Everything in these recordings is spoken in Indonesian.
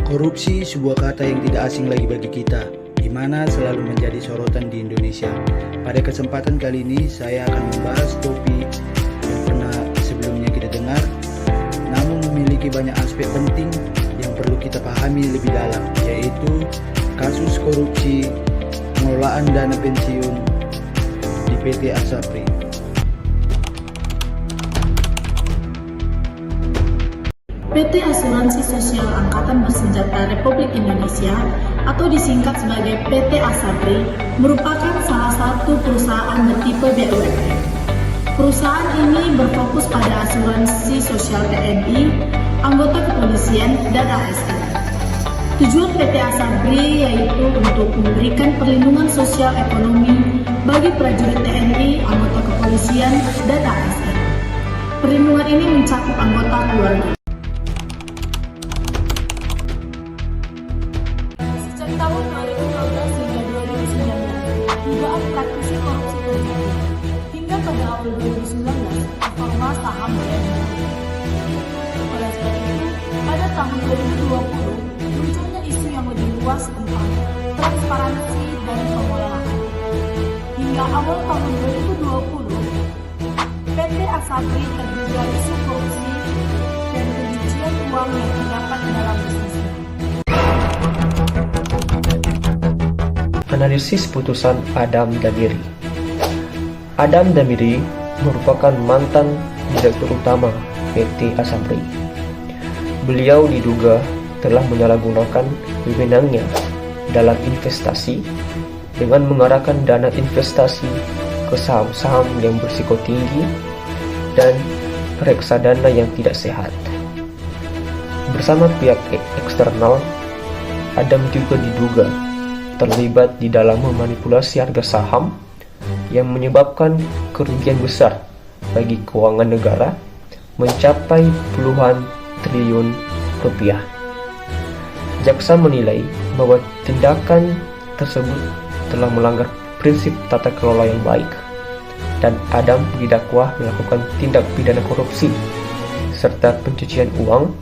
Korupsi sebuah kata yang tidak asing lagi bagi kita, di mana selalu menjadi sorotan di Indonesia. Pada kesempatan kali ini saya akan membahas topik yang pernah sebelumnya kita dengar, namun memiliki banyak aspek penting yang perlu kita pahami lebih dalam, yaitu kasus korupsi pengelolaan dana pensiun di PT Asabri. PT Asuransi Sosial Angkatan Bersenjata Republik Indonesia atau disingkat sebagai PT Asabri merupakan salah satu perusahaan bertipe BUMN. Perusahaan ini berfokus pada asuransi sosial TNI, anggota kepolisian, dan ASN. Tujuan PT Asabri yaitu untuk memberikan perlindungan sosial ekonomi bagi prajurit TNI, anggota kepolisian, dan ASN. Perlindungan ini mencakup anggota keluarga. Sejak tahun 2012 hingga 2019, dugaan praktisi korupsi terjadi. Hingga pada awal 2019, performa saham mulai menurun. Oleh sebab itu, pada tahun 2020, munculnya isu yang lebih luas tentang transparansi dan pengelolaan. Hingga awal tahun 2020, PT Asabri terjerat isu korupsi dan pencucian uang yang terdapat dalam bisnisnya. Analisis putusan Adam Damiri. Adam Damiri merupakan mantan Direktur Utama PT Asabri. Beliau diduga telah menyalahgunakan wewenangnya dalam investasi dengan mengarahkan dana investasi ke saham-saham yang berisiko tinggi dan reksadana yang tidak sehat. Bersama pihak eksternal, Adam juga diduga terlibat di dalam memanipulasi harga saham yang menyebabkan kerugian besar bagi keuangan negara mencapai puluhan triliun rupiah. Jaksa menilai bahwa tindakan tersebut telah melanggar prinsip tata kelola yang baik dan Adam didakwa melakukan tindak pidana korupsi serta pencucian uang,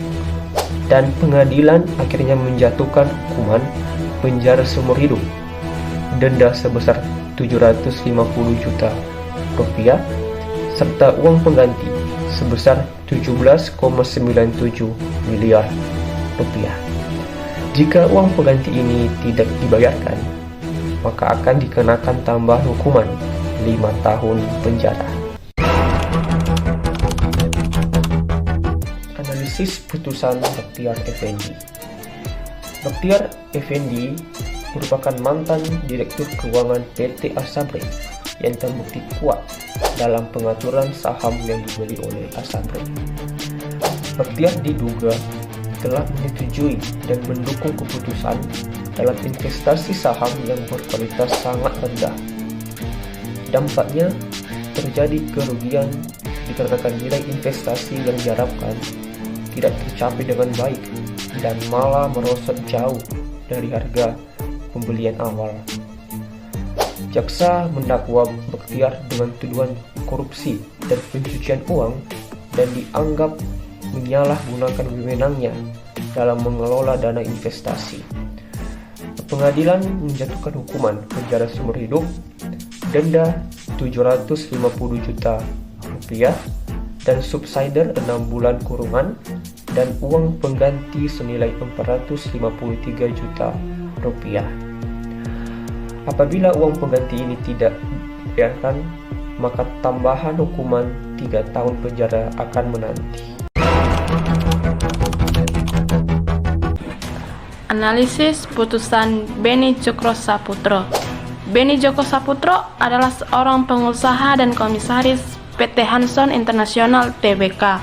dan pengadilan akhirnya menjatuhkan hukuman penjara seumur hidup, denda sebesar 750 juta rupiah, serta uang pengganti sebesar 17,97 miliar rupiah. Jika uang pengganti ini tidak dibayarkan, maka akan dikenakan tambahan hukuman 5 tahun penjara. Analisis putusan Bakhtiar Effendi. Bakhtiar Effendi merupakan mantan Direktur Keuangan PT Asabri yang terbukti kuat dalam pengaturan saham yang dibeli oleh Asabri. Bakhtiar diduga telah menyetujui dan mendukung keputusan dalam investasi saham yang berkualitas sangat rendah. Dampaknya terjadi kerugian dikarenakan nilai investasi yang diharapkan tidak tercapai dengan baik dan malah merosot jauh dari harga pembelian awal. Jaksa mendakwa Bakhtiar dengan tuduhan korupsi dan pencucian uang dan dianggap menyalahgunakan wewenangnya dalam mengelola dana investasi. Pengadilan menjatuhkan hukuman penjara seumur hidup, denda 750 juta rupiah, dan subsidiar 6 bulan kurungan, dan uang pengganti senilai 453 juta rupiah. Apabila uang pengganti ini tidak dibayarkan, maka tambahan hukuman 3 tahun penjara akan menanti. Analisis putusan Beni Cokro-Saputro. Beni Cokro-Saputro adalah seorang pengusaha dan komisaris PT Hanson International Tbk.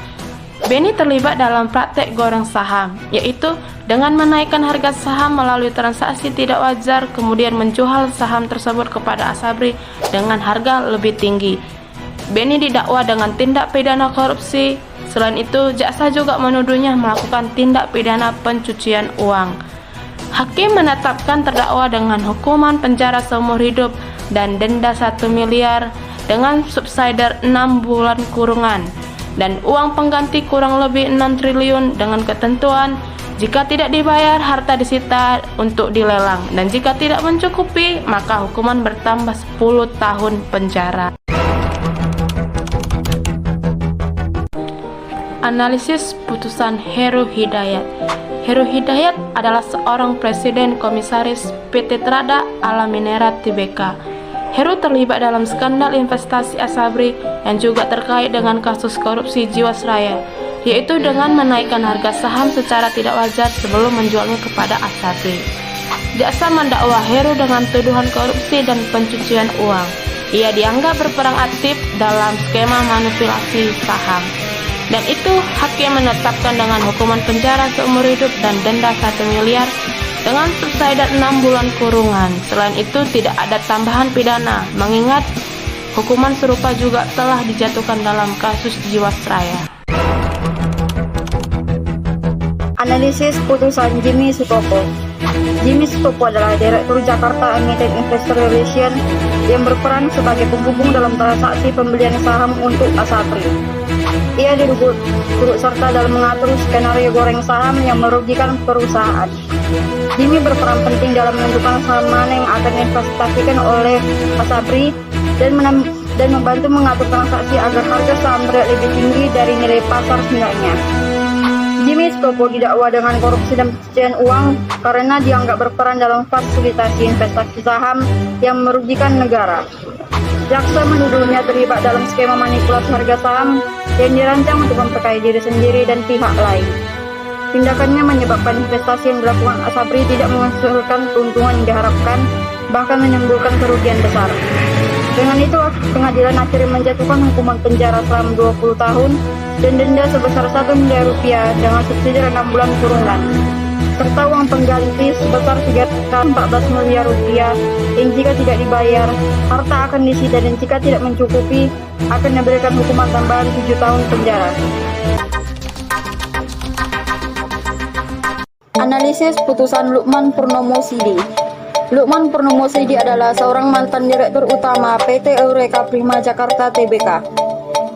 Beni terlibat dalam praktek goreng saham, yaitu dengan menaikkan harga saham melalui transaksi tidak wajar, kemudian menjual saham tersebut kepada Asabri dengan harga lebih tinggi. Beni didakwa dengan tindak pidana korupsi. Selain itu, jaksa juga menuduhnya melakukan tindak pidana pencucian uang. Hakim menetapkan terdakwa dengan hukuman penjara seumur hidup dan denda 1 miliar dengan subsidiar 6 bulan kurungan dan uang pengganti kurang lebih 6 triliun dengan ketentuan Jika tidak dibayar, harta disita untuk dilelang, dan jika tidak mencukupi, maka hukuman bertambah 10 tahun penjara. Analisis putusan Heru Hidayat. Heru Hidayat adalah seorang presiden komisaris PT Trada Alam Minera Tbk. Heru terlibat dalam skandal investasi Asabri yang juga terkait dengan kasus korupsi Jiwasraya, yaitu dengan menaikkan harga saham secara tidak wajar sebelum menjualnya kepada Asabri. Jaksa mendakwa Heru dengan tuduhan korupsi dan pencucian uang. Ia dianggap berperan aktif dalam skema manipulasi saham. Dan itu hakim menetapkan dengan hukuman penjara seumur hidup dan denda 1 miliar dengan subsidi 6 bulan kurungan. Selain itu tidak ada tambahan pidana, mengingat hukuman serupa juga telah dijatuhkan dalam kasus Jiwasraya. Analisis putusan Jimmy Sutopo. Jimmy Sutopo adalah Direktur Jakarta Emiten Investor Relations yang berperan sebagai penghubung dalam transaksi pembelian saham untuk Asabri. Ia diduga turut serta dalam mengatur skenario goreng saham yang merugikan perusahaan. Jimmy berperan penting dalam menentukan saham mana yang akan diinvestasikan oleh Asabri dan membantu mengatur transaksi agar harga saham terlihat lebih tinggi dari nilai pasar sebenarnya. Jimmy Sutopo didakwa dengan korupsi dan pencucian uang karena dianggap berperan dalam fasilitasi investasi saham yang merugikan negara. Jaksa menuduhnya terlibat dalam skema manipulasi harga saham yang dirancang untuk memperkaya diri sendiri dan pihak lain. Tindakannya menyebabkan investasi yang dilakukan Asabri tidak menghasilkan keuntungan yang diharapkan, bahkan menimbulkan kerugian besar. Dengan itu, pengadilan akhirnya menjatuhkan hukuman penjara selama 20 tahun dan denda sebesar 1 miliar rupiah dengan subsidi 6 bulan kurungan, serta uang pengganti sebesar 314 miliar rupiah yang jika tidak dibayar, harta akan disita dan jika tidak mencukupi, akan diberikan hukuman tambahan 7 tahun penjara. Analisis putusan Lukman Purnomo Sidi. Lukman Purnomo Sidi adalah seorang mantan Direktur Utama PT Eureka Prima Jakarta Tbk.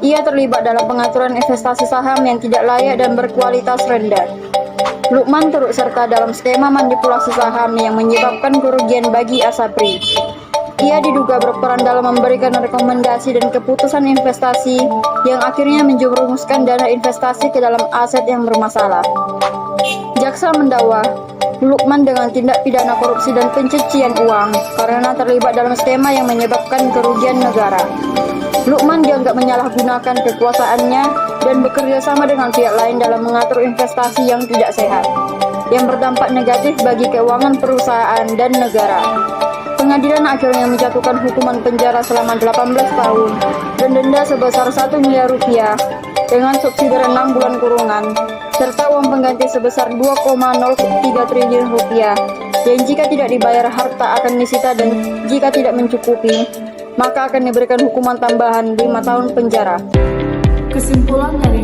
Ia terlibat dalam pengaturan investasi saham yang tidak layak dan berkualitas rendah. Lukman turut serta dalam skema manipulasi saham yang menyebabkan kerugian bagi Asabri. Ia diduga berperan dalam memberikan rekomendasi dan keputusan investasi yang akhirnya menjerumuskan dana investasi ke dalam aset yang bermasalah. Jaksa mendakwa Lukman dengan tindak pidana korupsi dan pencucian uang karena terlibat dalam skema yang menyebabkan kerugian negara. Lukman dianggap menyalahgunakan kekuasaannya dan bekerja sama dengan pihak lain dalam mengatur investasi yang tidak sehat, yang berdampak negatif bagi keuangan perusahaan dan negara. Pengadilan akhirnya menjatuhkan hukuman penjara selama 18 tahun dan denda sebesar 1 miliar rupiah dengan subsidi 6 bulan kurungan, serta uang pengganti sebesar 2,03 triliun rupiah yang jika tidak dibayar harta akan disita dan jika tidak mencukupi, maka akan diberikan hukuman tambahan 5 tahun penjara. Kesimpulan dari